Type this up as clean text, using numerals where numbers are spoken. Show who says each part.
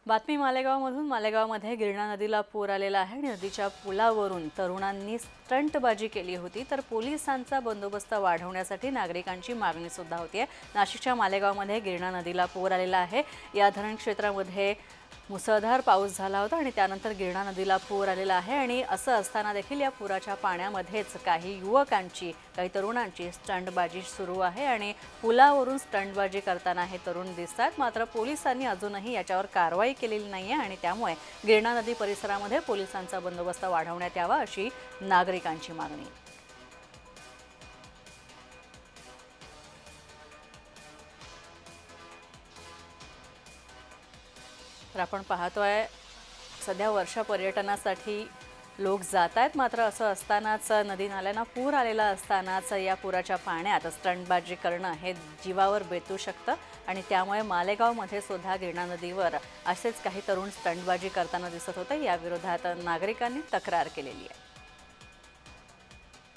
Speaker 1: बातमी मालेगावमधून। मालेगावमध्ये गिरणा नदीला पूर आलेला आहे आणि नदीच्या पुलावरून तरुणांनी स्टंटबाजी केली होती, तर पोलिसांचा बंदोबस्त वाढवण्यासाठी नागरिकांची मागणी सुद्धा होतीये। नाशिकच्या मालेगावमध्ये गिरणा नदीला पूर आलेला आहे। या धरण क्षेत्रामध्ये मुसळधार पाऊस झाला होता आणि त्यानंतर गिरणा नदीला पूर आलेला आहे आणि असं असताना देखील या पुराच्या पाण्यामध्येच काही युवकांची, काही तरुणांची स्टंटबाजी सुरू आहे आणि पुलावरून स्टंटबाजी करताना हे तरुण दिसतात। मात्र पोलिसांनी अजूनही याच्यावर कारवाई केलेली नाहीये आणि त्यामुळे गिरणा नदी परिसरामध्ये पोलिसांचा बंदोबस्त वाढवण्यात यावा अशी नागरिकांची मागणी। तर आपण पाहतोय सध्या वर्षा पर्यटनासाठी लोक जात आहेत, मात्र असं असतानाच नदी नाल्यांना पूर आलेला असतानाच या पुराच्या पाण्यात स्टंटबाजी करणं हे जीवावर बेतू शकतं आणि त्यामुळे मालेगावमध्ये सुद्धा गिरणा नदीवर असेच काही तरुण स्टंटबाजी करताना दिसत होते। या विरोधात नागरिकांनी तक्रार केलेली आहे।